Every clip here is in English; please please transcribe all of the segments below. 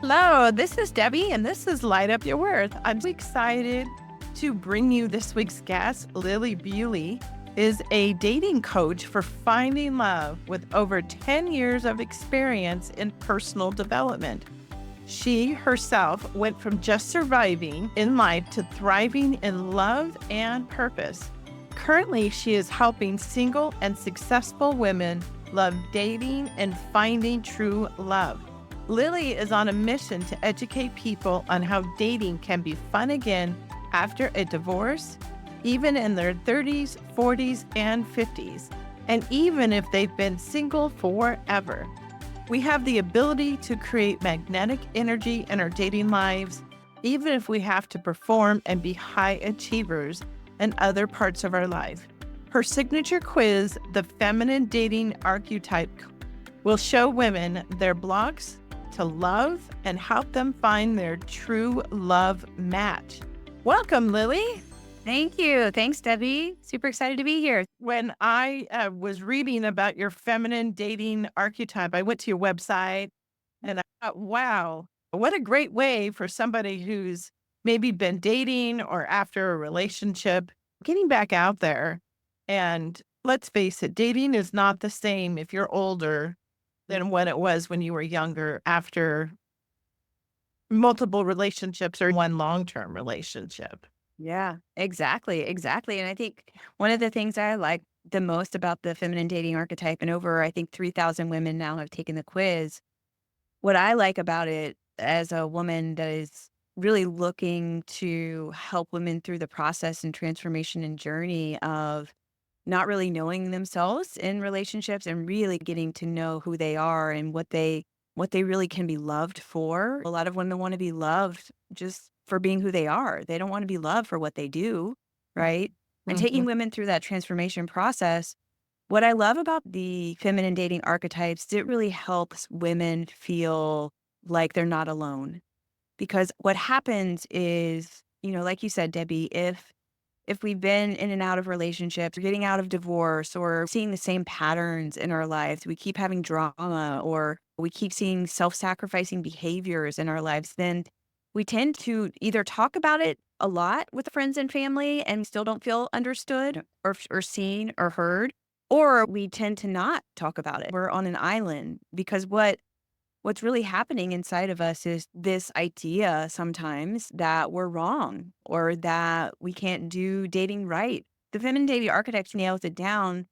Hello, this is Debbie, and this is Light Up Your Worth. I'm so excited to bring you this week's guest. Lilli Bewley is a dating coach for finding love with over 10 years of experience in personal development. She herself went from just surviving in life to thriving in love and purpose. Currently, she is helping single and successful women love dating and finding true love. Lilli is on a mission to educate people on how dating can be fun again after a divorce, even in their 30s, 40s, and 50s, and even if they've been single forever. We have the ability to create magnetic energy in our dating lives, even if we have to perform and be high achievers in other parts of our life. Her signature quiz, the Feminine Dating Archetype, will show women their blocks to love and help them find their true love match. Welcome, Lilli. Thank you. Thanks, Debbie. Super excited to be here. When I was reading about your feminine dating archetype, I went to your website and I thought, wow, what a great way for somebody who's maybe been dating or after a relationship, getting back out there. And let's face it, dating is not the same if you're older than what it was when you were younger after multiple relationships or one long-term relationship. Yeah, exactly. And I think one of the things I like the most about the feminine dating archetype, and over, I think 3,000 women now have taken the quiz. What I like about it as a woman that is really looking to help women through the process and transformation and journey of not really knowing themselves in relationships and really getting to know who they are and what they really can be loved for. A lot of women want to be loved just for being who they are. They don't want to be loved for what they do, right? And Mhm. taking women through that transformation process, what I love about the feminine dating archetypes, it really helps women feel like they're not alone. Because what happens is, like you said, Debbie, if we've been in and out of relationships, or getting out of divorce, or seeing the same patterns in our lives, we keep having drama, or we keep seeing self-sacrificing behaviors in our lives, then we tend to either talk about it a lot with friends and family and we still don't feel understood or seen or heard, or we tend to not talk about it. We're on an island because what's really happening inside of us is this idea sometimes that we're wrong or that we can't do dating right. The feminine dating archetypes nails it down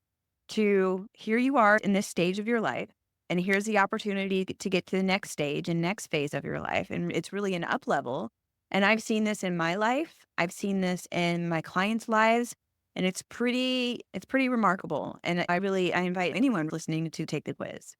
to here you are in this stage of your life, and here's the opportunity to get to the next stage and next phase of your life. And it's really an up level. And I've seen this in my life. I've seen this in my clients' lives. And it's pretty remarkable. And I invite anyone listening to take the quiz.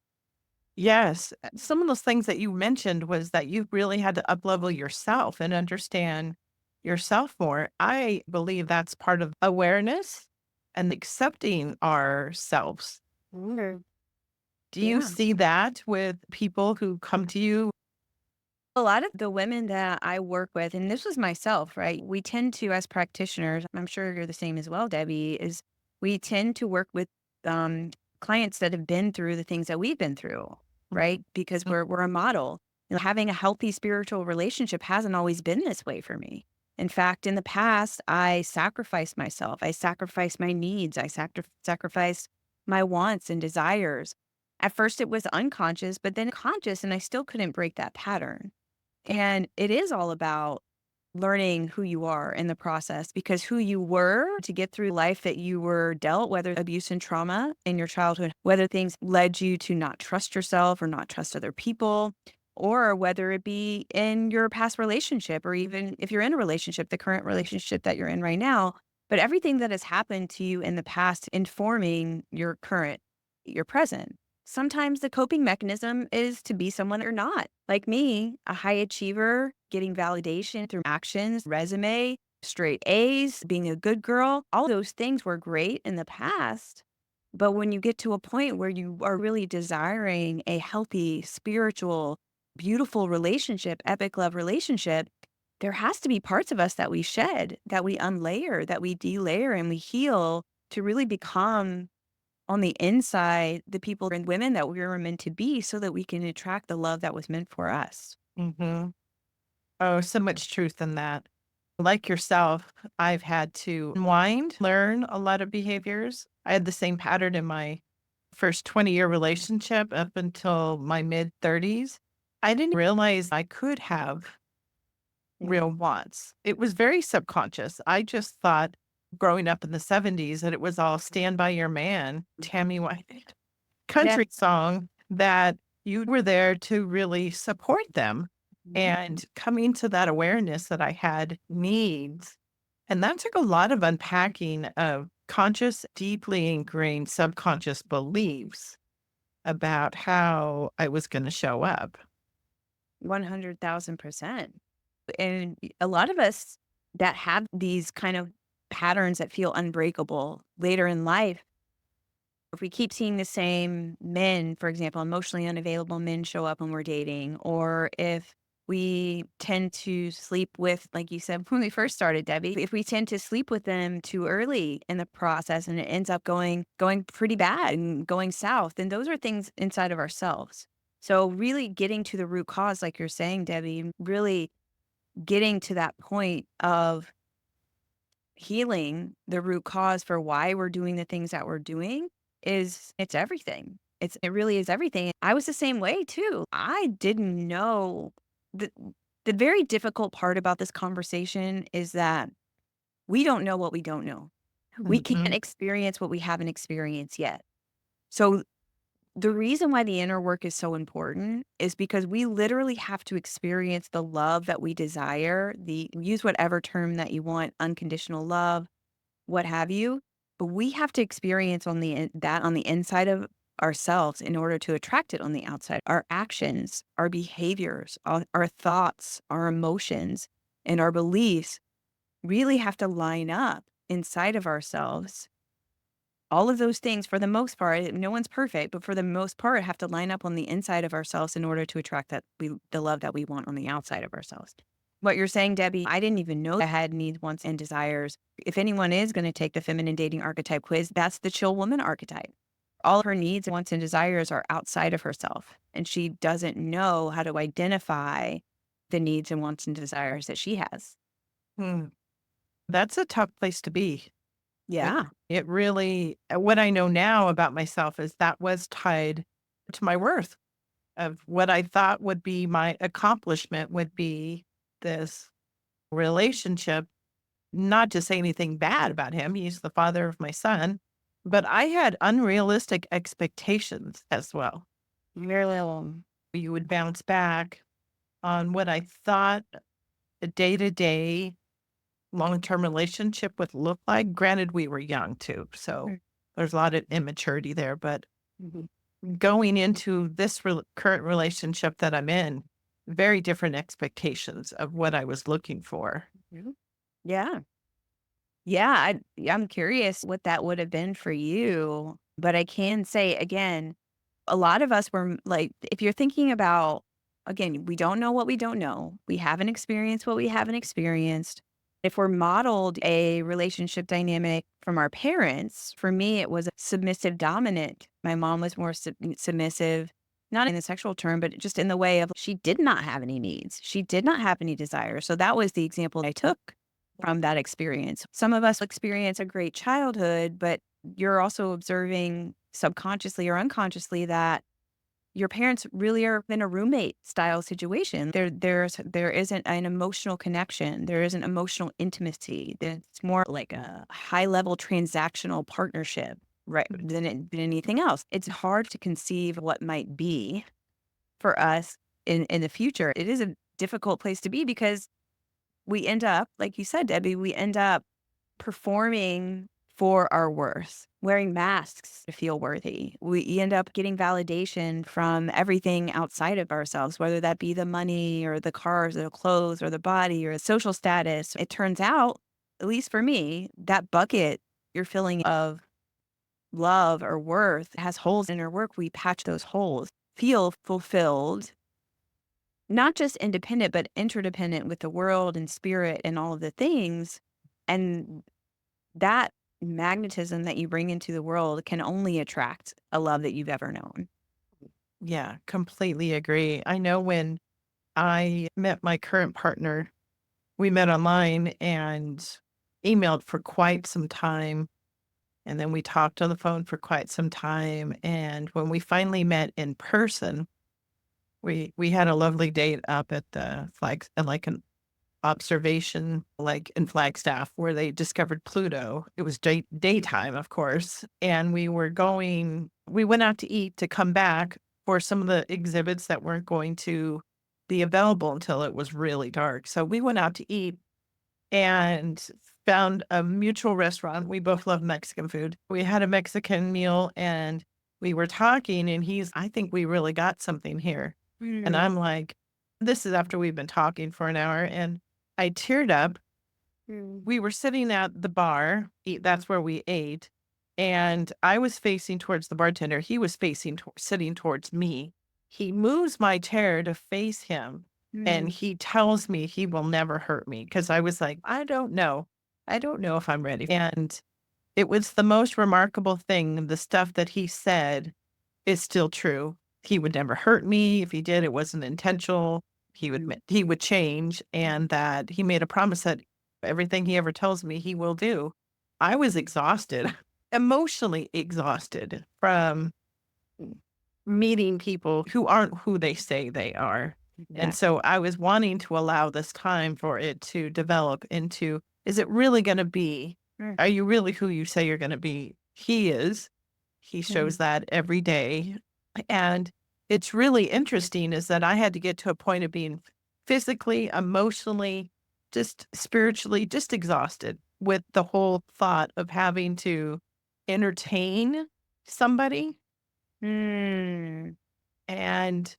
Yes. Some of those things that you mentioned was that you really had to uplevel yourself and understand yourself more. I believe that's part of awareness and accepting ourselves. Mm. Do you Yeah. see that with people who come to you? A lot of the women that I work with, and this was myself, right? We tend to, as practitioners, I'm sure you're the same as well, Debbie, is we tend to work with um, clients that have been through the things that we've been through, right? Because we're a model. Having a healthy spiritual relationship hasn't always been this way for me. In fact, in the past, I sacrificed myself. I sacrificed my needs. I sacrificed my wants and desires. At first, it was unconscious, but then conscious, and I still couldn't break that pattern. And it is all about learning who you are in the process, because who you were to get through life that you were dealt, whether abuse and trauma in your childhood, whether things led you to not trust yourself or not trust other people, or whether it be in your past relationship, or even if you're in a relationship, the current relationship that you're in right now, but everything that has happened to you in the past informing your current, your present. Sometimes the coping mechanism is to be someone or not. Like me, a high achiever, getting validation through actions, resume, straight A's, being a good girl, all those things were great in the past. But when you get to a point where you are really desiring a healthy, spiritual, beautiful relationship, epic love relationship, there has to be parts of us that we shed, that we unlayer, that we delayer and we heal to really become on the inside the people and women that we were meant to be so that we can attract the love that was meant for us. Hmm. Oh, so much truth in that. Like yourself, I've had to unwind, learn a lot of behaviors. I had the same pattern in my first 20-year relationship up until my mid 30s. I didn't realize I could have Yeah. real wants. It was very subconscious. I just thought growing up in the 70s that it was all stand by your man, Tammy Wynette Yeah. country song that you were there to really support them. Mhm. And coming to that awareness that I had needs. And that took a lot of unpacking of conscious, deeply ingrained subconscious beliefs about how I was going to show up. 100,000%. And a lot of us that have these kind of patterns that feel unbreakable later in life, if we keep seeing the same men, for example, emotionally unavailable men show up when we're dating, or if we tend to sleep with, like you said, when we first started, Debbie, if we tend to sleep with them too early in the process and it ends up going pretty bad and going south, then those are things inside of ourselves. So really getting to the root cause, like you're saying, Debbie, really getting to that point of healing the root cause for why we're doing the things that we're doing it's everything. It really is everything. I was the same way too. I didn't know the the very difficult part about this conversation is that we don't know what we don't know. We can't Mhm. experience what we haven't experienced yet. So the reason why the inner work is so important is because we literally have to experience the love that we desire, the use whatever term that you want, unconditional love, what have you. But we have to experience that on the inside of ourselves in order to attract it on the outside. Our actions, our behaviors, our thoughts, our emotions, and our beliefs really have to line up inside of ourselves. All of those things, for the most part, no one's perfect, but for the most part, have to line up on the inside of ourselves in order to attract the love that we want on the outside of ourselves. What you're saying, Debbie, I didn't even know I had needs, wants, and desires. If anyone is going to take the feminine dating archetype quiz, that's the chill woman archetype. All of her needs, wants, and desires are outside of herself, and she doesn't know how to identify the needs and wants and desires that she has. Hmm. That's a tough place to be. It, Yeah. it really, what I know now about myself is that was tied to my worth of what I thought would be my accomplishment would be this relationship. Not to say anything bad about him, he's the father of my son, but I had unrealistic expectations as well. Really. You would bounce back on what I thought a day-to-day long-term relationship would look like. Granted, we were young too, so there's a lot of immaturity there, but Mhm. going into this current relationship that I'm in, very different expectations of what I was looking for. Mhm. Yeah. Yeah, I'm curious what that would have been for you, but I can say again, a lot of us were like, if you're thinking about, again, we don't know what we don't know. We haven't experienced what we haven't experienced. If we're modeled a relationship dynamic from our parents, for me, it was a submissive dominant. My mom was more submissive, not in the sexual term, but just in the way of she did not have any needs. She did not have any desires. So that was the example I took from that experience. Some of us experience a great childhood, but you're also observing subconsciously or unconsciously that your parents really are in a roommate style situation. There isn't an emotional connection. There isn't emotional intimacy. It's more like a high level transactional partnership, right? Than anything else. It's hard to conceive what might be for us in the future. It is a difficult place to be because we end up, like you said, Debbie, we end up performing for our worth, wearing masks to feel worthy. We end up getting validation from everything outside of ourselves, whether that be the money or the cars or the clothes or the body or social status. It turns out, at least for me, that bucket you're filling of love or worth has holes in our work. We patch those holes, feel fulfilled, not just independent, but interdependent with the world and spirit and all of the things. And that magnetism that you bring into the world can only attract a love that you've ever known. Yeah, completely agree. I know when I met my current partner. We met online and emailed for quite some time. And then we talked on the phone for quite some time. And when we finally met in person, we had a lovely date up at the flag, like an observation, like in Flagstaff, where they discovered Pluto. It was daytime, of course. And we went out to eat to come back for some of the exhibits that weren't going to be available until it was really dark. So we went out to eat and found a mutual restaurant. We both love Mexican food. We had a Mexican meal and we were talking, and I think we really got something here. And Mm, I'm like, this is after we've been talking for an hour. And I teared up. mm, We were sitting at the bar, that's where we ate. And I was facing towards the bartender. He was sitting towards me. He moves my chair to face him. And mm. he tells me he will never hurt me because I was like, I don't know. I don't know if I'm ready. And it was the most remarkable thing. The stuff that he said is still true. He would never hurt me. If he did, it wasn't intentional. He would change, and that he made a promise that everything he ever tells me he will do. I was exhausted, emotionally exhausted from meeting people who aren't who they say they are. And Exactly. so I was wanting to allow this time for it to develop into, is it really going to be? Mm, Are you really who you say you're going to be? He is. He mm, shows that every day. And it's really interesting is that I had to get to a point of being physically, emotionally, just spiritually, just exhausted with the whole thought of having to entertain somebody. mm. And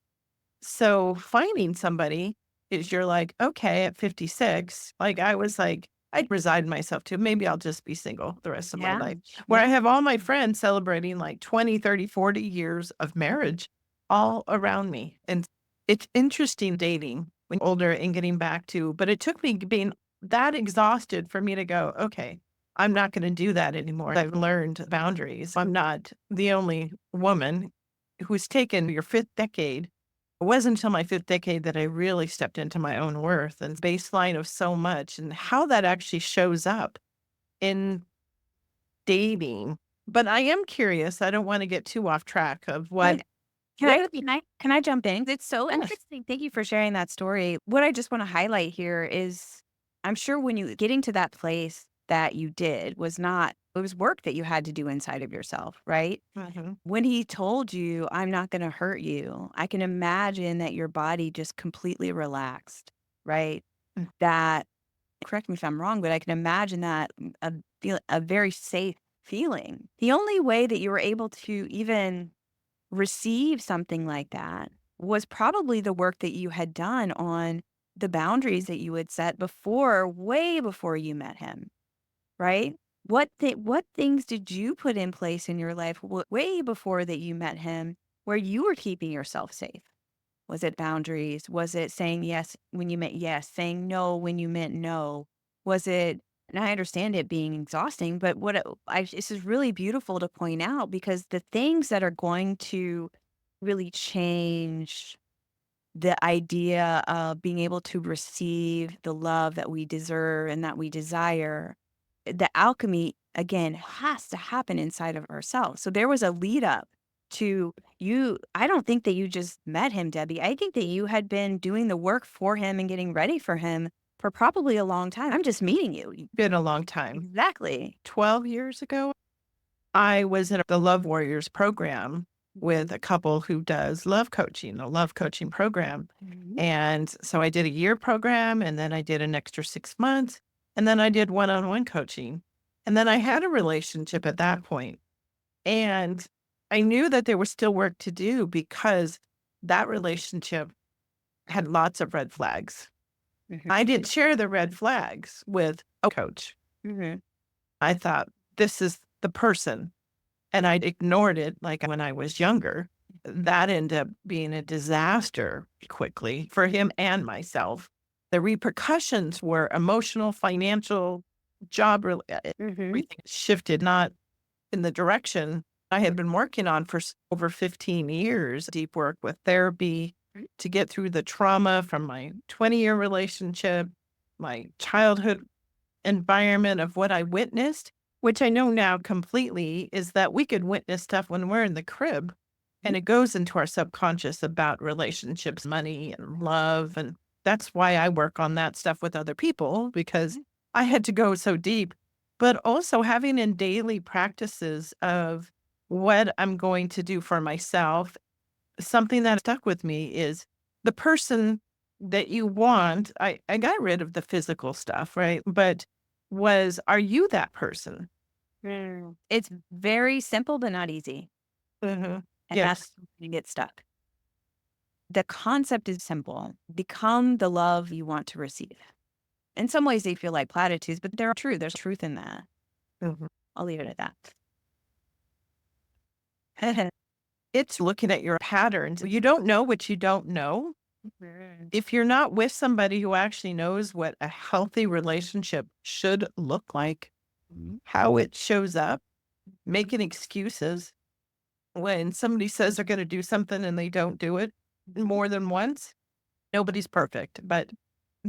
so finding somebody is you're like, okay, at 56, like I was like, I'd resigned myself to maybe I'll just be single the rest of my Yeah. life. Where I Yeah. have all my friends celebrating like 20, 30, 40 years of marriage all around me. And it's interesting dating when you're older and getting back to, but it took me being that exhausted for me to go, okay, I'm not going to do that anymore. I've learned boundaries. I'm not the only woman who's taken your fifth decade. It wasn't until my fifth decade that I really stepped into my own worth and baseline of so much and how that actually shows up in dating. But I am curious. I don't want to get too off track of Can what, can I jump in? It's so yes. interesting. Thank you for sharing that story. What I just want to highlight here is I'm sure when you getting to that place that you did was not it was work that you had to do inside of yourself, right? Mhm. When he told you, I'm not going to hurt you, I can imagine that your body just completely relaxed, right? Mm. That correct me if I'm wrong, but I can imagine that a very safe feeling. The only way that you were able to even receive something like that was probably the work that you had done on the boundaries that you had set before, way before you met him, right? What things did you put in place in your life way before that you met him where you were keeping yourself safe? Was it boundaries? Was it saying yes when you meant yes, saying no when you meant no? Was it, and I understand it being exhausting, but this is really beautiful to point out because the things that are going to really change the idea of being able to receive the love that we deserve and that we desire, the alchemy again has to happen inside of ourselves. So there was a lead up to you. I don't think that you just met him, Debbie. I think that you had been doing the work for him and getting ready for him for probably a long time. I'm just meeting you. Been a long time. Exactly. 12 years ago, I was in the Love Warriors program with a couple who does love coaching, a love coaching program. Mhm. And so I did a year program and then I did an extra 6 months and then I did one-on-one coaching. And then I had a relationship at that point. And I knew that there was still work to do because that relationship had lots of red flags. Mhm. I didn't share the red flags with a coach. Mhm. I thought, this is the person. And I'd ignored it like when I was younger. That ended up being a disaster quickly for him and myself. The repercussions were emotional, financial, Mhm. everything shifted not in the direction I had been working on for over 15 years, deep work with therapy. to get through the trauma from my 20-year relationship, my childhood environment of what I witnessed, which I know now completely is that we could witness stuff when we're in the crib and it goes into our subconscious about relationships, money, and love. And that's why I work on that stuff with other people because I had to go so deep, but also having in daily practices of what I'm going to do for myself. Something that stuck with me is the person that you want. I got rid of the physical stuff, right? But are you that person? It's very simple, but not easy. Hmm. And that's Yes. where you get stuck. The concept is simple. Become the love you want to receive. In some ways, they feel like platitudes, but they're true. There's truth in that. Mhm. I'll leave it at that. It's looking at your patterns. You don't know what you don't know. If you're not with somebody who actually knows what a healthy relationship should look like, Mhm. how it shows up, making excuses when somebody says they're going to do something and they don't do it more than once. Nobody's perfect, but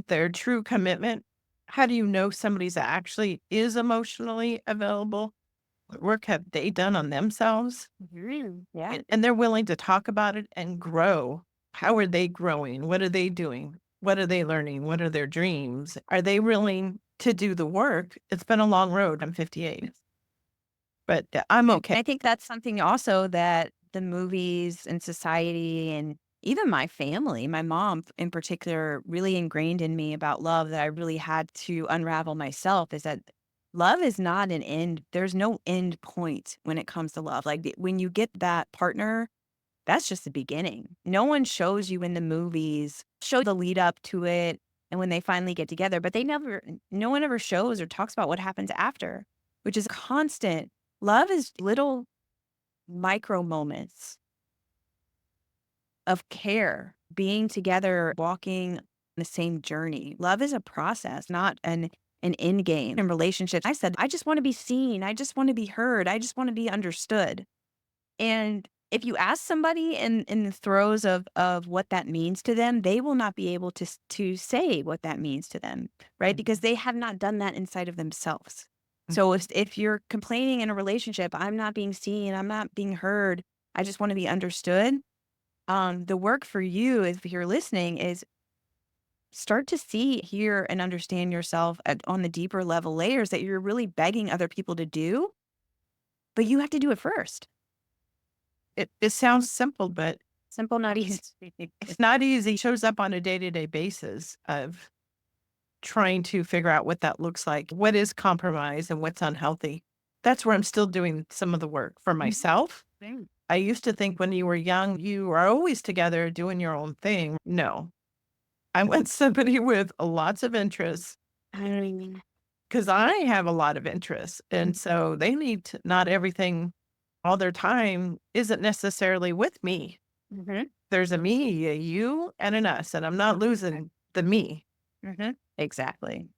their true commitment. How do you know somebody's actually is emotionally available? What work have they done on themselves? Yeah. And they're willing to talk about it and grow. How are they growing? What are they doing? What are they learning? What are their dreams? Are they willing to do the work? It's been a long road. I'm 58, but I'm okay. I think that's something also that the movies and society and even my family, my mom in particular, really ingrained in me about love that I really had to unravel myself is that love is not an end. There's no end point when it comes to love. Like when you get that partner, that's just the beginning. No one shows you in the movies, show the lead up to it and when they finally get together, but no one ever shows or talks about what happens after, which is constant. Love is little micro moments of care, being together, walking the same journey. Love is a process, not an end game. In relationships, I said, I just want to be seen. I just want to be heard. I just want to be understood. And if you ask somebody in the throes of what that means to them, they will not be able to say what that means to them, right? Because they have not done that inside of themselves. So if you're complaining in a relationship, I'm not being seen, I'm not being heard, I just want to be understood. The work for you, if you're listening, is start to see, hear, and understand yourself on the deeper level layers that you're really begging other people to do, but you have to do it first. It sounds simple, but Simple, not easy. it's not easy. It shows up on a day-to-day basis of trying to figure out what that looks like. What is compromise and what's unhealthy? That's where I'm still doing some of the work for myself. Same. I used to think when you were young, you are always together doing your own thing. No, I want somebody with lots of interests Mm. because I have a lot of interests. And so they need to, not everything, all their time isn't necessarily with me. Mhm, There's a me, a you, and an us, and I'm not losing the me. mhm. Exactly.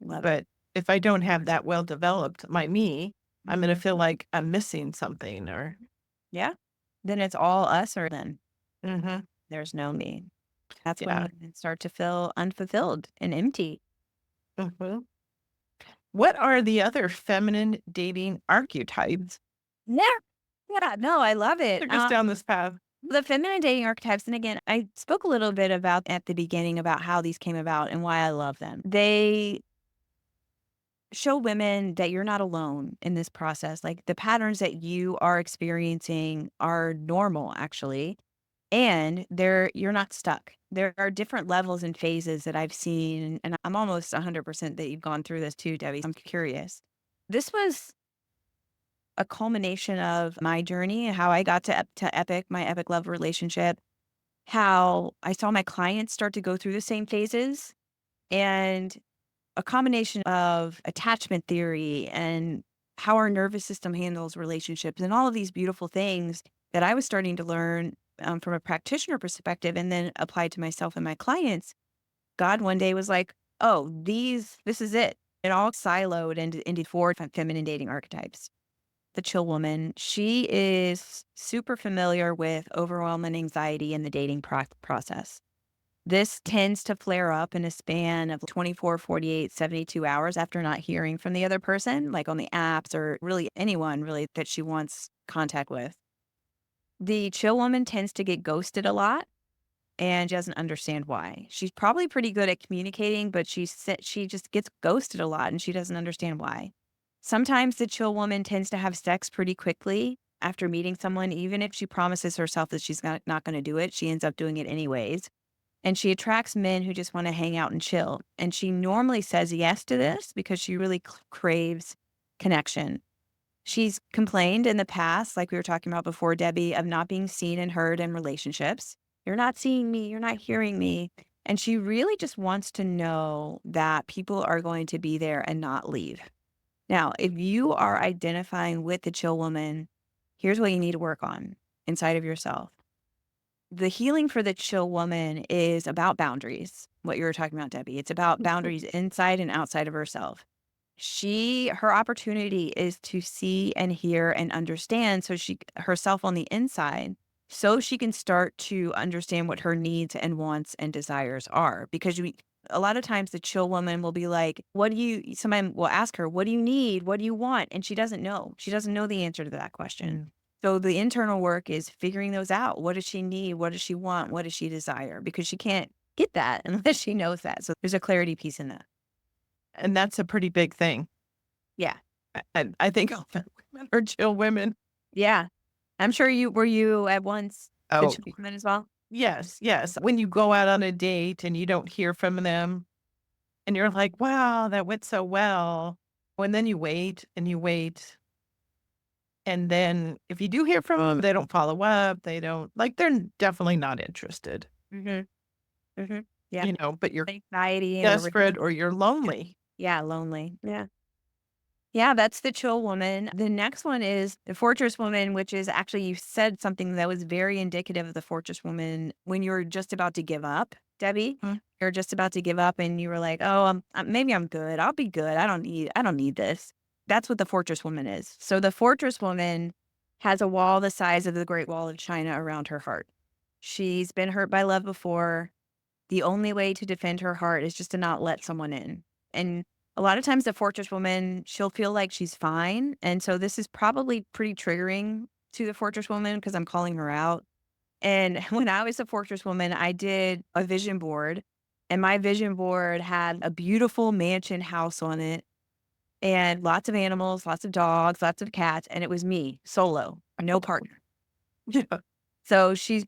Love it. But if I don't have that well developed, my me, I'm going to feel like I'm missing something or, Yeah. Then it's all us or then mhm, there's no me. That's when yeah. women start to feel unfulfilled and empty. Mhm. What are the other feminine dating archetypes? Yeah. Yeah. No, I love it. Took us down this path. The feminine dating archetypes, and again, I spoke a little bit about at the beginning about how these came about and why I love them. They show women that you're not alone in this process. Like the patterns that you are experiencing are normal, actually. And you're not stuck. There are different levels and phases that I've seen, and I'm almost 100% that you've gone through this too, Debbie. I'm curious. This was a culmination of my journey, how I got to Epic, my Epic love relationship, how I saw my clients start to go through the same phases, and a combination of attachment theory and how our nervous system handles relationships and all of these beautiful things that I was starting to learn from a practitioner perspective and then applied to myself and my clients. God one day was like, oh, this is it. It all siloed into four feminine dating archetypes. the chill woman, she is super familiar with overwhelming anxiety in the dating process. This tends to flare up in a span of 24, 48, 72 hours after not hearing from the other person, like on the apps or really anyone really that she wants contact with. The chill woman tends to get ghosted a lot and she doesn't understand why. She's probably pretty good at communicating, but she just gets ghosted a lot and she doesn't understand why. Sometimes the chill woman tends to have sex pretty quickly after meeting someone, even if she promises herself that she's not going to do it, she ends up doing it anyways. And she attracts men who just want to hang out and chill. And she normally says yes to this because she really craves connection. She's complained in the past, like we were talking about before, Debbie, of not being seen and heard in relationships. You're not seeing me, you're not hearing me. And she really just wants to know that people are going to be there and not leave. Now, if you are identifying with the chill woman, here's what you need to work on inside of yourself. The healing for the chill woman is about boundaries, what you were talking about, Debbie. It's about boundaries inside and outside of herself. Her opportunity is to see and hear and understand herself on the inside so she can start to understand what her needs and wants and desires are. Because a lot of times the chill woman will be like, somebody will ask her, what do you need? What do you want? And she doesn't know. She doesn't know the answer to that question. So the internal work is figuring those out. What does she need? What does she want? What does she desire? Because she can't get that unless she knows that. So there's a clarity piece in that. And that's a pretty big thing. Yeah. I think all women are chill women. Yeah. I'm sure were you at once a Oh, chill woman as well? yes, yes. When you go out on a date and you don't hear from them and you're like, wow, that went so well. And then you wait and you wait. And then if you do hear from them, they don't follow up. They don't they're definitely not interested, Mm-hmm. Mm-hmm. Yeah. but you're Anxiety and desperate or you're lonely. yeah, lonely. Yeah. Yeah, that's the chill woman. The next one is the fortress woman, which is actually, you said something that was very indicative of the fortress woman when you're just about to give up, Debbie. Mhm. You're just about to give up and you were like, oh, maybe I'm good. I'll be good. I don't need this. That's what the fortress woman is. So the fortress woman has a wall the size of the Great Wall of China around her heart. She's been hurt by love before. The only way to defend her heart is just to not let someone in. And a lot of times the fortress woman, she'll feel like she's fine. And so this is probably pretty triggering to the fortress woman because I'm calling her out. And when I was a fortress woman, I did a vision board and my vision board had a beautiful mansion house on it and lots of animals, lots of dogs, lots of cats. And it was me solo, no partner. Yeah. So she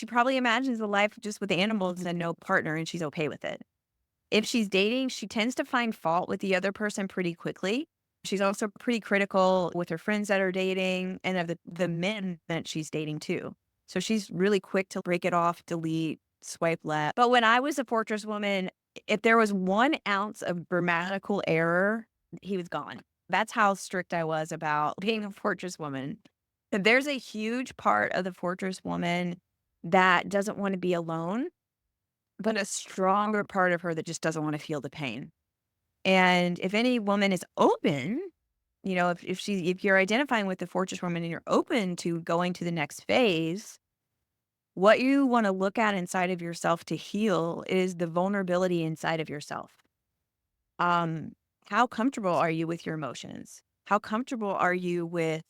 probably imagines a life just with animals and no partner and she's okay with it. If she's dating, she tends to find fault with the other person pretty quickly. She's also pretty critical with her friends that are dating and of the men that she's dating too. So she's really quick to break it off, delete, swipe left. But when I was a fortress woman, if there was 1 ounce of grammatical error, he was gone. That's how strict I was about being a fortress woman. There's a huge part of the fortress woman that doesn't want to be alone, but a stronger part of her that just doesn't want to feel the pain. And if any woman is open, if you're identifying with the fortress woman and you're open to going to the next phase, what you want to look at inside of yourself to heal is the vulnerability inside of yourself. How comfortable are you with your emotions? How comfortable are you with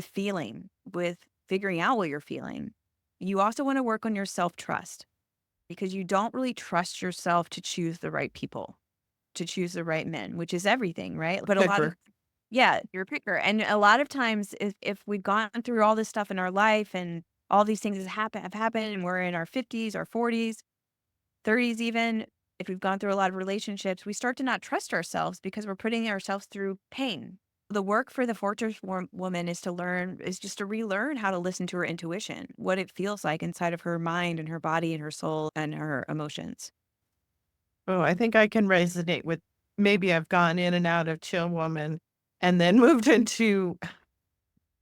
feeling, with figuring out what you're feeling? You also want to work on your self-trust because you don't really trust yourself to choose the right people, to choose the right men, which is everything, right? But you're a picker. And a lot of times if we've gone through all this stuff in our life and all these things have happened and we're in our 50s, our 40s, 30s even, if we've gone through a lot of relationships, we start to not trust ourselves because we're putting ourselves through pain. The work for the fortress woman is just to relearn how to listen to her intuition, what it feels like inside of her mind and her body and her soul and her emotions. Oh, I think I can resonate with maybe I've gone in and out of chill woman and then moved into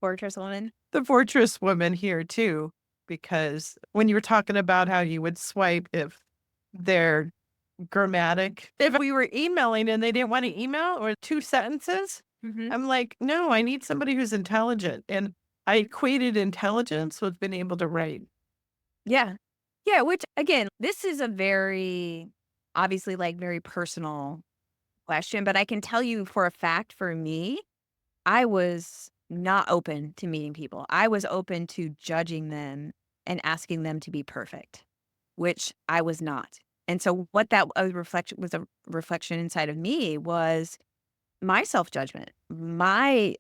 Fortress woman? the fortress woman here too, because when you were talking about how you would swipe if they're if we were emailing and they didn't want to email or 2 sentences, Hmm. I'm like, no, I need somebody who's intelligent. And I equated intelligence with being able to write. Yeah. Yeah. Which, again, this is a very, obviously, like, very personal question, but I can tell you for a fact for me, I was not open to meeting people. I was open to judging them and asking them to be perfect, which I was not. And so what that a reflection inside of me was my self-judgment, my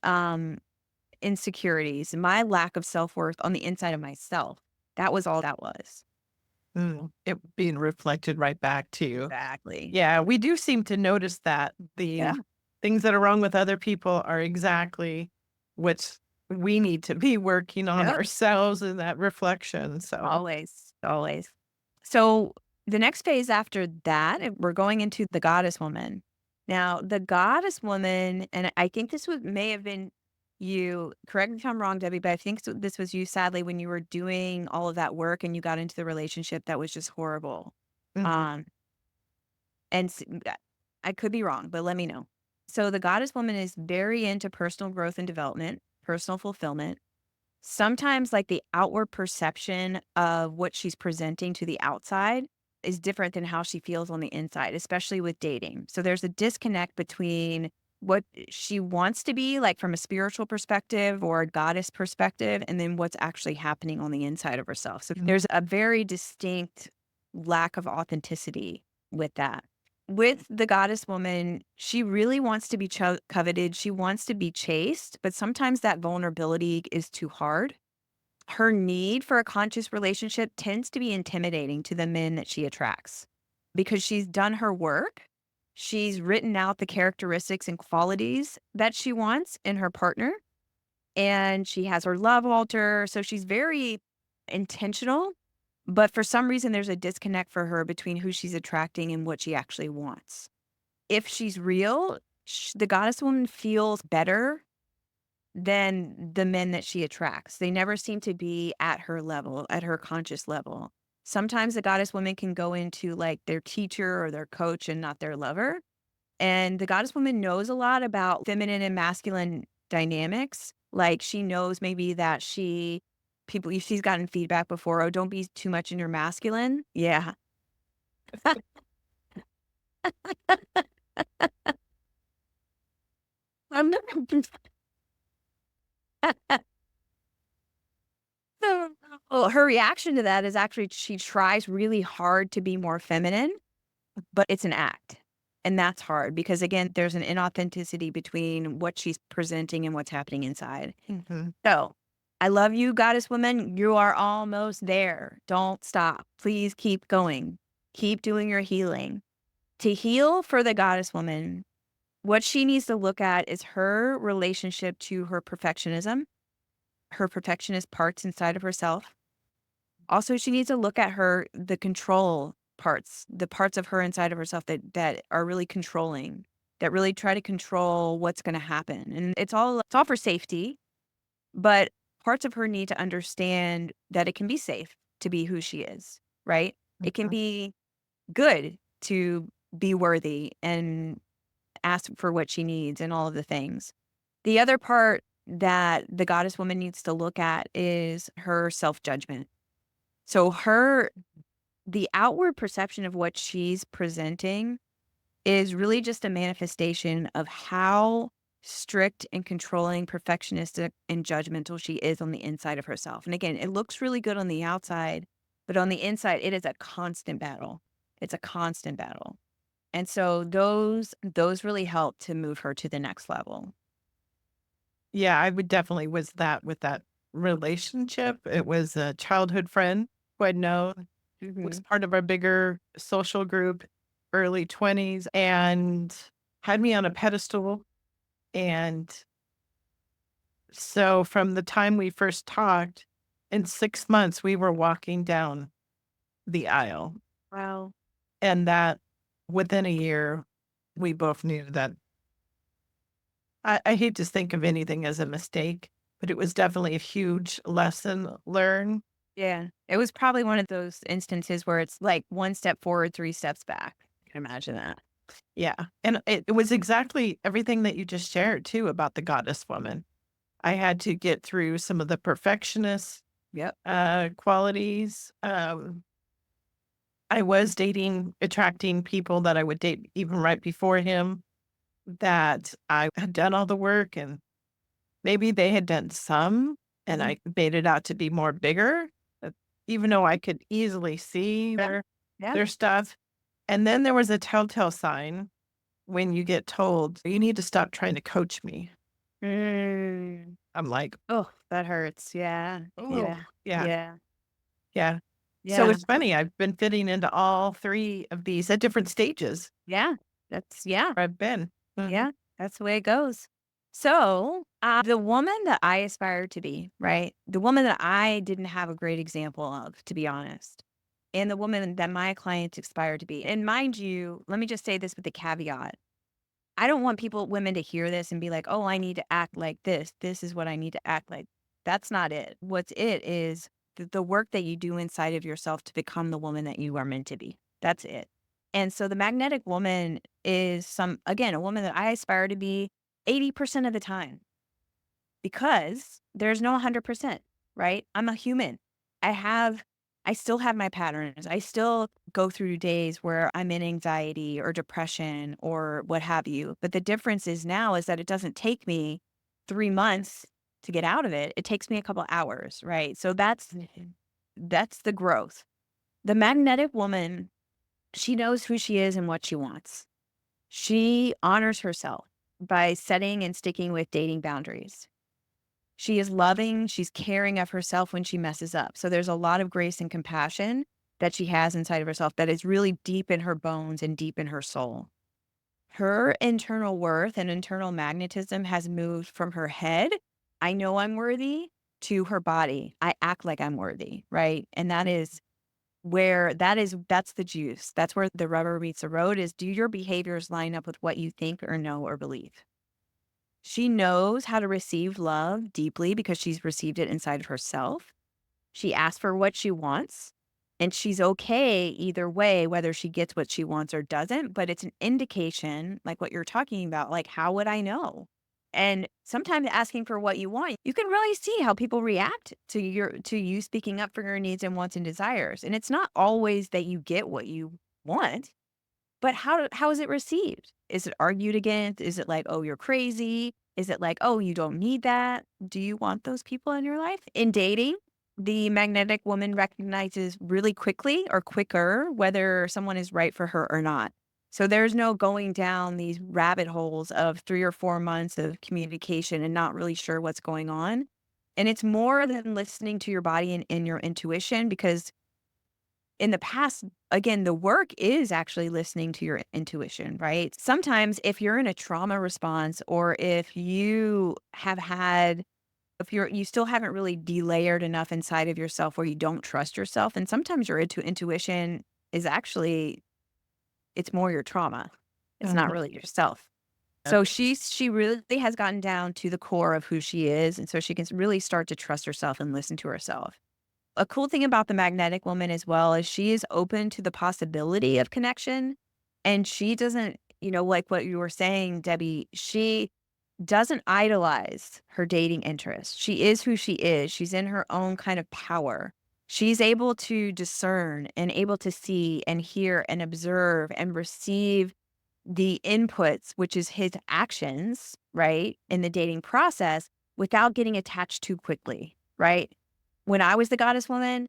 insecurities, my lack of self-worth on the inside of myself. That was all that was. It being reflected right back to you. Exactly. Yeah, we do seem to notice that Yeah. the things that are wrong with other people are exactly what we need to be working on Yep. ourselves in that reflection. So, Always. Always. So the next phase after that, we're going into the goddess woman. Now, the goddess woman, and I think this may have been you. Correct me if I'm wrong, Debbie, but I think this was you. Sadly, when you were doing all of that work and you got into the relationship that was just horrible. mhm, Um, and I could be wrong, but let me know. So the goddess woman is very into personal growth and development, personal fulfillment. Sometimes, like, the outward perception of what she's presenting to the outside is different than how she feels on the inside, especially with dating. So there's a disconnect between what she wants to be, like, from a spiritual perspective or a goddess perspective, and then what's actually happening on the inside of herself. So mhm, there's a very distinct lack of authenticity with that. With the goddess woman, she really wants to be coveted. She wants to be chased, but sometimes that vulnerability is too hard. Her need for a conscious relationship tends to be intimidating to the men that she attracts because she's done her work. She's written out the characteristics and qualities that she wants in her partner, and she has her love altar. So she's very intentional, but for some reason, there's a disconnect for her between who she's attracting and what she actually wants. If she's real, the goddess woman feels better than the men that she attracts. They never seem to be at her level, at her conscious level. Sometimes the goddess woman can go into, like, their teacher or their coach and not their lover. And the goddess woman knows a lot about feminine and masculine dynamics. Like, she knows maybe that she's gotten feedback before, oh, don't be too much in your masculine. Yeah. I'm not. Well, her reaction to that is actually she tries really hard to be more feminine, but it's an act. And that's hard because, again, there's an inauthenticity between what she's presenting and what's happening inside. mhm. So, I love you, goddess woman. You are almost there. Don't stop. Please keep going. Keep doing your healing. To heal for the goddess woman, what she needs to look at is her relationship to her perfectionism, her perfectionist parts inside of herself. Also, she needs to look at the control parts, the parts of her inside of herself that are really controlling, that really try to control what's going to happen. And it's all for safety, but parts of her need to understand that it can be safe to be who she is, right? It can be good to be worthy and ask for what she needs and all of the things. The other part that the goddess woman needs to look at is her self-judgment. So the outward perception of what she's presenting is really just a manifestation of how strict and controlling, perfectionistic and judgmental she is on the inside of herself. And again, it looks really good on the outside, but on the inside, it is a constant battle. It's a constant battle. And so those really help to move her to the next level. Yeah, I would definitely was that with that relationship. It was a childhood friend who I'd known, was Mhm. part of our bigger social group, early 20s, and had me on a pedestal. And so from the time we first talked, in 6 months, we were walking down the aisle. Wow. And that within a year, we both knew that I hate to think of anything as a mistake, but it was definitely a huge lesson learned. Yeah. It was probably one of those instances where it's like one step forward, three steps back. I can imagine that. Yeah. And it was exactly everything that you just shared too about the goddess woman. I had to get through some of the perfectionist Yep. qualities. I was attracting people that I would date even right before him that I had done all the work and maybe they had done some and Mhm. I made it out to be more bigger, uh, even though I could easily see Yeah. Yeah. their stuff. And then there was a telltale sign when you get told, "You need to stop trying to coach me." Mm. I'm like, Oh, that hurts. Yeah. "Oh, Yeah. yeah, Yeah. yeah." So Yeah. it's funny, I've been fitting into all 3 of these at different stages Yeah. Yeah. where I've been. Mhm. Yeah. That's the way it goes. So, the woman that I aspire to be, right? The woman that I didn't have a great example of, to be honest, and the woman that my clients aspire to be. And mind you, let me just say this with a caveat. I don't want women to hear this and be like, oh, I need to act like this. This is what I need to act like. That's not it. What's it is the work that you do inside of yourself to become the woman that you are meant to be. That's it. And so the magnetic woman is again, a woman that I aspire to be 80% of the time because there's no 100%, right? I'm a human. I have I still have my patterns. I still go through days where I'm in anxiety or depression or what have you. But the difference is now is that it doesn't take me 3 months to get out of it. It takes me a couple hours, right? So that's the growth. The magnetic woman, she knows who she is and what she wants. She honors herself by setting and sticking with dating boundaries. She is loving, she's caring of herself when she messes up. So there's a lot of grace and compassion that she has inside of herself that is really deep in her bones and deep in her soul. Her internal worth and internal magnetism has moved from her head, I know I'm worthy, to her body. I act like I'm worthy, right? And that's the juice. That's where the rubber meets the road is do your behaviors line up with what you think or know or believe? She knows how to receive love deeply because she's received it inside of herself. She asks for what she wants, and she's okay either way, whether she gets what she wants or doesn't. But it's an indication, like what you're talking about, like, how would I know? And sometimes asking for what you want, you can really see how people react to you speaking up for your needs and wants and desires. And it's not always that you get what you want. But how is it received? Is it argued against? Is it like, "Oh, you're crazy?" Is it like, "Oh, you don't need that?" Do you want those people in your life? In dating, the magnetic woman recognizes really quickly or quicker whether someone is right for her or not. So there's no going down these rabbit holes of 3 or 4 months of communication and not really sure what's going on. And it's more than listening to your body and your intuition because in the past, again, the work is actually listening to your intuition, right? Sometimes if you're in a trauma response or if you still haven't really delayered enough inside of yourself where you don't trust yourself, and sometimes your intuition is actually, it's more your trauma. It's not Mhm. really yourself. Yep. So she really has gotten down to the core of who she is. And so she can really start to trust herself and listen to herself. A cool thing about the magnetic woman as well is she is open to the possibility of connection. And she doesn't, like what you were saying, Debbie, she doesn't idolize her dating interests. She is who she is. She's in her own kind of power. She's able to discern and able to see and hear and observe and receive the inputs, which is his actions, right, in the dating process without getting attached too quickly, right? When I was the goddess woman,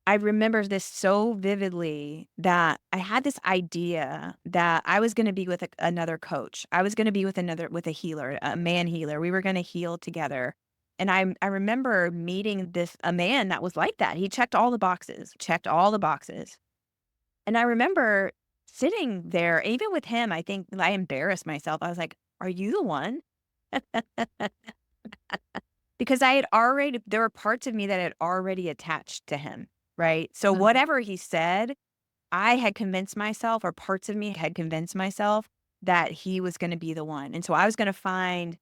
I remember this so vividly that I had this idea that I was going to be with another coach. I was going to be with a healer, a man healer. We were going to heal together. And I remember meeting a man that was like that. He checked all the boxes, checked all the boxes. And I remember sitting there, even with him, I think I embarrassed myself. I was like, "Are you the one?" Because there were parts of me that had already attached to him, right? So Mhm. whatever he said, I had convinced myself, or parts of me had convinced myself that he was going to be the one. And so I was going to find,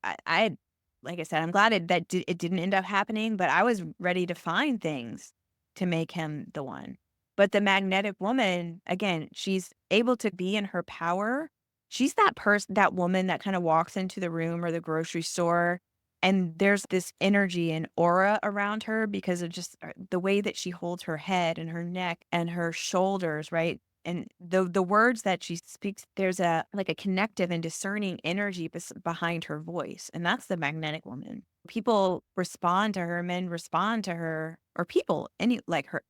like I said, I'm glad it didn't end up happening, but I was ready to find things to make him the one. But the magnetic woman, again, she's able to be in her power. She's that person, that woman that kind of walks into the room or the grocery store, and there's this energy and aura around her because of just the way that she holds her head and her neck and her shoulders, right? And the words that she speaks, there's a like a connective and discerning energy behind her voice, and that's the magnetic woman. People respond to her, men respond to her, or people, any like her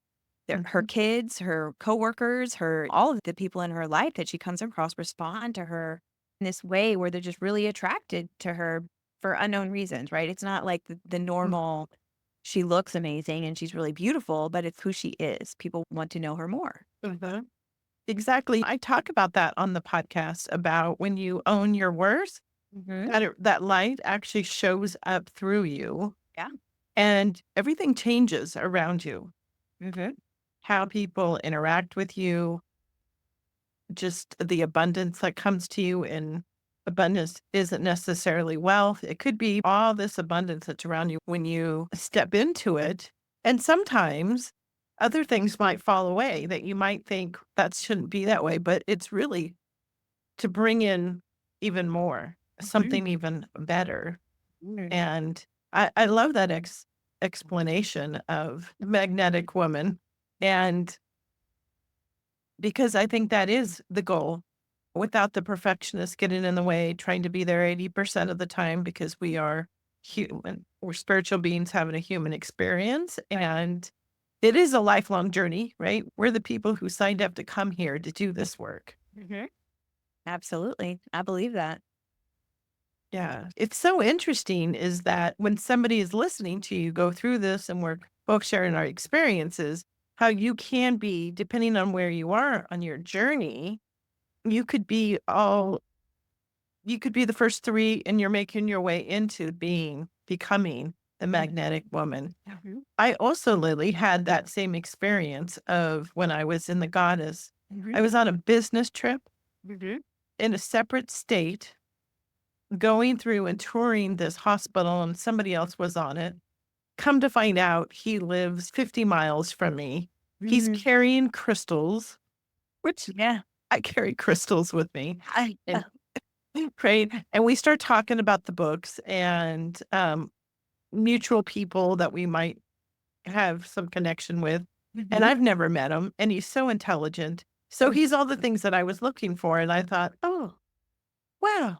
Mhm. kids, her coworkers, her all of the people in her life that she comes across respond to her in this way where they're just really attracted to her for unknown reasons, right? It's not like the normal, she looks amazing and she's really beautiful, but it's who she is. People want to know her more. Mhm. Exactly. I talk about that on the podcast about when you own your worth, Hmm. that light actually shows up through you Yeah. and everything changes around you. Hmm. How people interact with you, just the abundance that comes to you. And abundance isn't necessarily wealth. It could be all this abundance that's around you when you step into it. And sometimes other things might fall away that you might think that shouldn't be that way, but it's really to bring in even more, something even better. And I love that explanation of magnetic woman. And because I think that is the goal without the perfectionist getting in the way, trying to be there 80% of the time because we are human. We're spiritual beings having a human experience. And it is a lifelong journey, right? We're the people who signed up to come here to do this work. Hmm. Absolutely. I believe that. Yeah. It's so interesting is that when somebody is listening to you go through this and we're both sharing our experiences, how you can be, depending on where you are on your journey, you could be all you could be the first 3 and you're making your way into becoming the magnetic woman. Mhm. I also, Lily, had that same experience of when I was in the goddess. Mhm. I was on a business trip Mhm. in a separate state, going through and touring this hospital, and somebody else was on it. Come to find out, he lives 50 miles from me. He's Mhm. carrying crystals, which Yeah. I carry crystals with me. I And right. And we start talking about the books and mutual people that we might have some connection with. And Mhm. I've never met him. And he's so intelligent. So he's all the things that I was looking for. And I thought, oh, wow,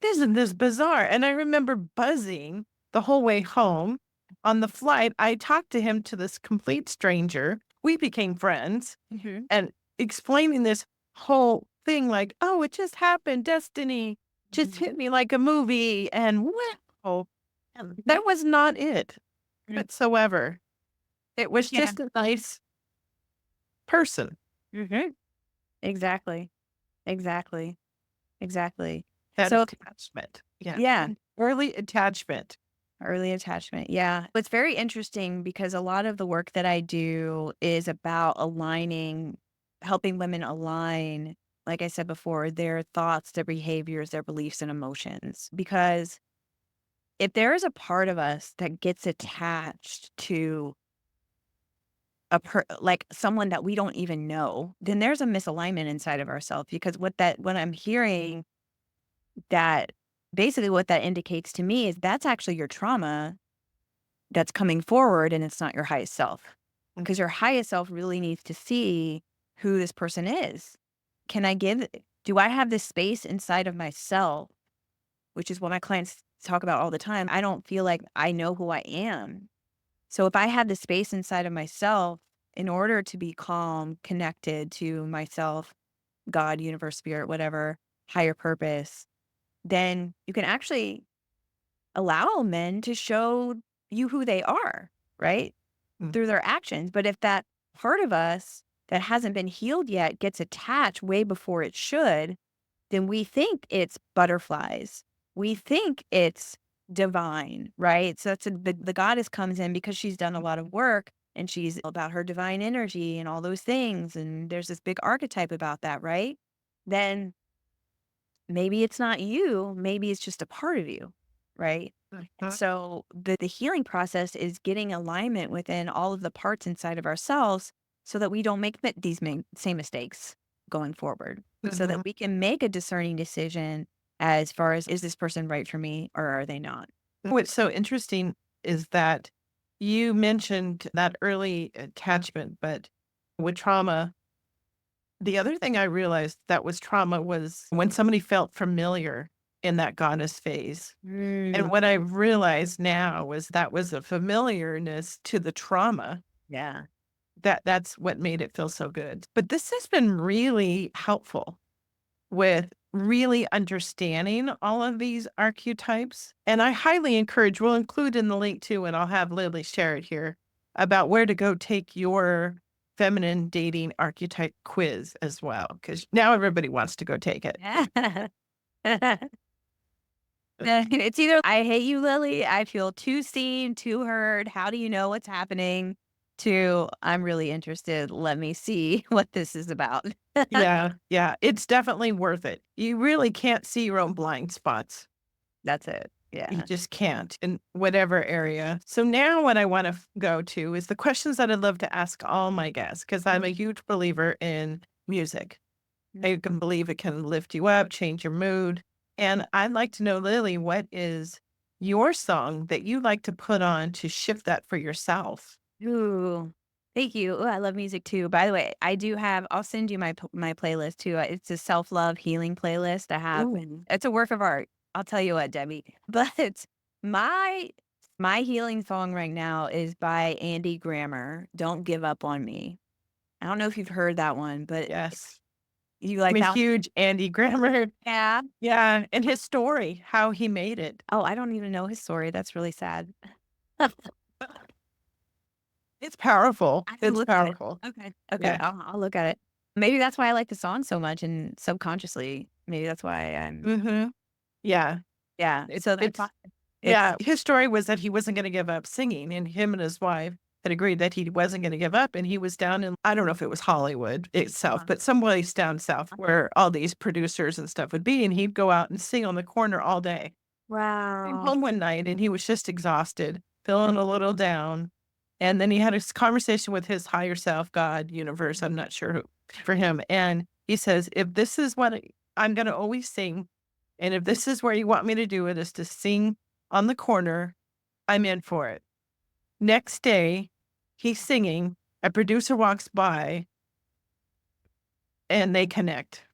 isn't this bizarre? And I remember buzzing the whole way home. On the flight, I talked to him, to this complete stranger. We became friends Mhm. and explaining this whole thing like, oh, it just happened. Destiny just hit Mhm. me like a movie. And wow, and Mhm. that was not it Mhm. whatsoever. It was Yeah. just a nice person. Mhm. Exactly. Exactly. Exactly. That So, attachment. Yeah. yeah, Early attachment. early attachment. Yeah. It's very interesting because a lot of the work that I do is about aligning, helping women align, like I said before, their thoughts, their behaviors, their beliefs, and emotions. Because if there is a part of us that gets attached to like someone that we don't even know, then there's a misalignment inside of ourselves. Because what I'm hearing, that basically what that indicates to me is that's actually your trauma that's coming forward, and it's not your highest self. Mm. Because your highest self really needs to see who this person is. Can I give Do I have this space inside of myself, which is what my clients talk about all the time. I don't feel like I know who I am. So if I have the space inside of myself in order to be calm, connected to myself, God, universe, spirit, whatever, higher purpose, then you can actually allow men to show you who they are, right? Mm. Through their actions. But if that part of us that hasn't been healed yet gets attached way before it should, then we think it's butterflies. We think it's divine, right? So the goddess comes in because she's done a lot of work and she's about her divine energy and all those things. And there's this big archetype about that, right? Then maybe it's not you, maybe it's just a part of you, right? And Mhm. so the healing process is getting alignment within all of the parts inside of ourselves so that we don't make these same mistakes going forward, so that Mhm. we can make a discerning decision as far as, is this person right for me or are they not? What's so interesting is that you mentioned that early attachment, but with trauma, the other thing I realized that was trauma was when somebody felt familiar in that goddess phase. And Mm, what I realized now was that was a familiarness to the trauma yeah. that's what made it feel so good. But this has been really helpful with really understanding all of these archetypes. And I highly encourage, we'll include in the link too, and I'll have Lily share it here about where to go take your feminine dating archetype quiz as well, because now everybody wants to go take it. Yeah. It's either I hate you, Lily. I feel too seen, too heard. How do you know what's happening? To I'm really interested. Let me see what this is about. Yeah, yeah, it's definitely worth it. You really can't see your own blind spots. That's it. You Yeah. just can't in whatever area. So now what I want to go to is the questions that I'd love to ask all my guests because I'm a huge believer in music. Mm. I can believe it can lift you up, change your mood. And I'd like to know, Lily, what is your song that you like to put on to shift that for yourself? Ooh, thank you. Ooh, I love music too. By the way, I do have. I'll send you my playlist too. It's a self love healing playlist I have, Ooh, and it's a work of art. I'll tell you what, Debbie. But my my healing song right now is by Andy Grammer. Don't give up on me. I don't know if you've heard that one, but yes. you I'm like a that? huge Andy Grammer. Yeah. Yeah. And his story, how he made it. Oh, I don't even know his story. That's really sad. It's powerful. I have to It's look at it. powerful. Okay. Okay. Yeah. I'll look at it. Maybe that's why I like the song so much and subconsciously, maybe that's why I'm Hmm. Yeah. yeah. So that's why it's Yeah, his story was that he wasn't gonna give up singing, and him and his wife had agreed that he wasn't gonna give up, and he was down in I don't know if it was Hollywood itself, uh, but someplace down south where all these producers and stuff would be, and he'd go out and sing on the corner all day. Came wow. home one night, and he was just exhausted, feeling a little down, and then he had a conversation with his higher self, God, universe, I'm not sure who, for him, and he says, "If this is what I'm gonna always sing, and if this is where you want me to do it, is to sing on the corner, I'm in for it." Next day, he's singing, a producer walks by, and they connect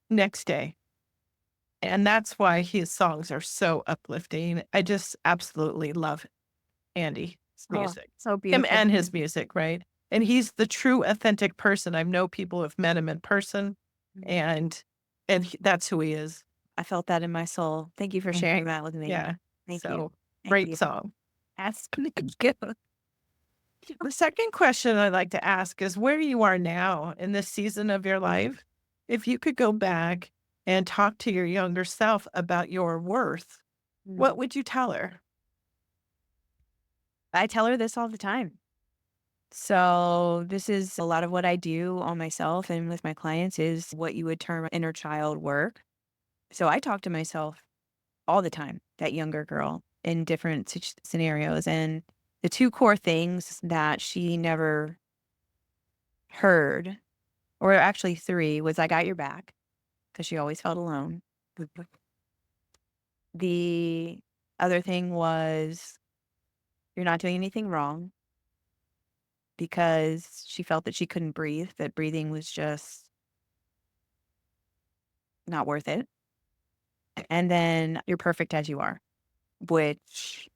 next day, and that's why his songs are so uplifting. I just absolutely love Andy's Oh, music. so Him beautiful. and his music, right? And he's the true authentic person. I know people have met him in person, Mhm. and that's who he is. I felt that in my soul. Thank you for Mm, sharing that with me. yeah. Thank you. So, Thank great you. song. That's good. The second question I'd like to ask is where you are now in this season of your life. If you could go back and talk to your younger self about your worth, what Mm. would you tell her? I tell her this all the time. So this is a lot of what I do on myself and with my clients is what you would term inner child work. So I talk to myself all the time, that younger girl in different scenarios. And the two core things that she never heard, or actually three, was I got your back because she always felt alone. The other thing was you're not doing anything wrong because she felt that she couldn't breathe, that breathing was just not worth it. And then you're perfect as you are, which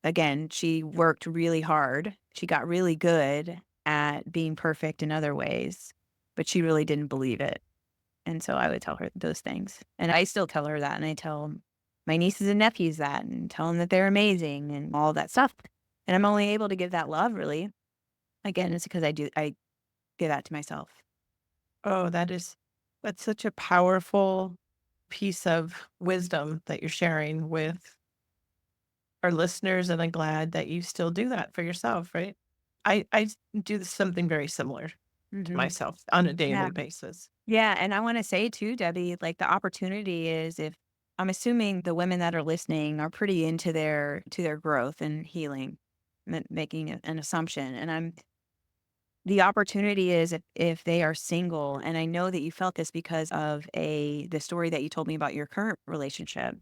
again, she worked really hard. She got really good at being perfect in other ways, but she really didn't believe it. And so I would tell her those things. And I still tell her that. And I tell my nieces and nephews that and tell them that they're amazing and all that stuff. And I'm only able to give that love really. Again, it's because I give that to myself. Oh, that's such a powerful piece of wisdom that you're sharing with our listeners, and I'm glad that you still do that for yourself, right? I do something very similar to Hmm. myself on a Yeah. daily basis. Yeah. And I want to say too, Debbie, like the opportunity is if I'm assuming the women that are listening are pretty into their growth and healing, making an assumption. And I'm the opportunity is if they are single, and I know that you felt this because of the story that you told me about your current relationship,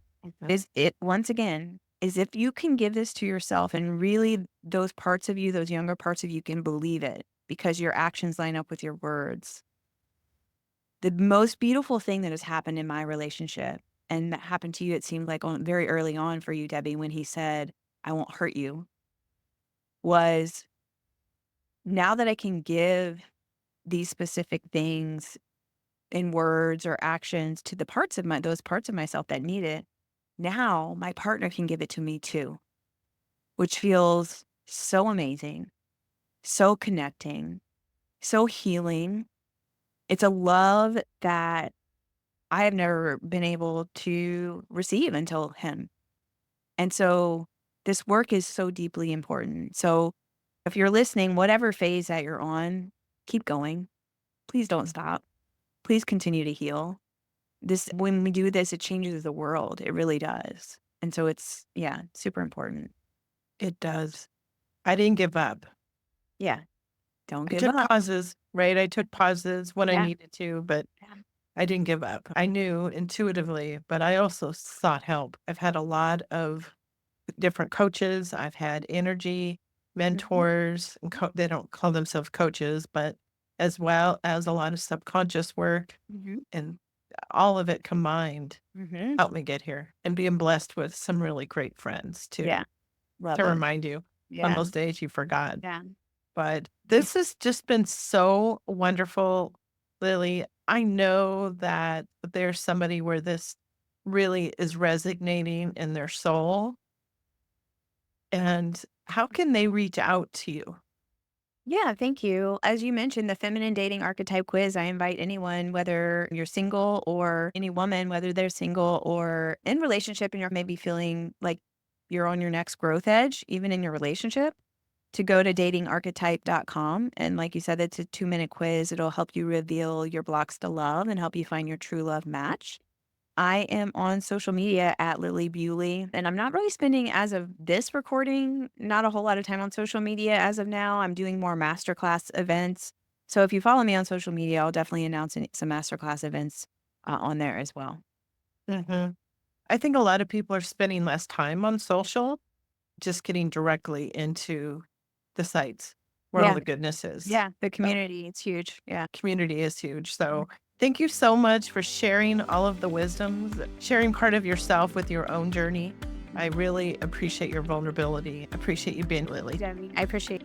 is it once again, is if you can give this to yourself and really those parts of you, those younger parts of you can believe it because your actions line up with your words. The most beautiful thing that has happened in my relationship, and that happened to you, it seemed like very early on for you, Debbie, when he said, I won't hurt you, was now that I can give these specific things in words or actions to those parts of myself that need it, now my partner can give it to me too, which feels so amazing, so connecting, so healing. It's a love that I have never been able to receive until him. And so this work is so deeply important. So if you're listening, whatever phase that you're on, keep going. Please don't stop. Please continue to heal. When we do this, it changes the world. It really does. And so it's, yeah, super important. It does. I didn't give up. Yeah. Don't I give took up. pauses, right? I took pauses when I Yeah. needed to, but Yeah. I didn't give up. I knew intuitively, but I also sought help. I've had a lot of different coaches. I've had energy Mhm. mentors, and they don't call themselves coaches, but as well as a lot of subconscious work, Mhm. and all of it combined Mhm. helped me get here, and being blessed with some really great friends too, Yeah. Love to it. remand you on Yeah. those days you forgot. Yeah. But this has just been so wonderful, Lily. I know that there's somebody where this really is resonating in their soul. And how can they reach out to you? Yeah, thank you. As you mentioned, the Feminine Dating Archetype quiz, I invite anyone, whether you're single or any woman, whether they're single or in relationship and you're maybe feeling like you're on your next growth edge, even in your relationship, to go to datingarchetype.com. And like you said, it's a 2-minute quiz. It'll help you reveal your blocks to love and help you find your true love match. I am on social media at Lilli Bewley, and I'm not really spending, as of this recording, not a whole lot of time on social media as of now. I'm doing more masterclass events. So if you follow me on social media, I'll definitely announce some masterclass events on there as well. Mhm. I think a lot of people are spending less time on social, just getting directly into the sites where all Yeah. the goodness is. Yeah. The So, community, it's huge. Yeah. community is huge. So, thank you so much for sharing all of the wisdoms, sharing part of yourself with your own journey. I really appreciate your vulnerability. Appreciate you being Lily. Debbie, I appreciate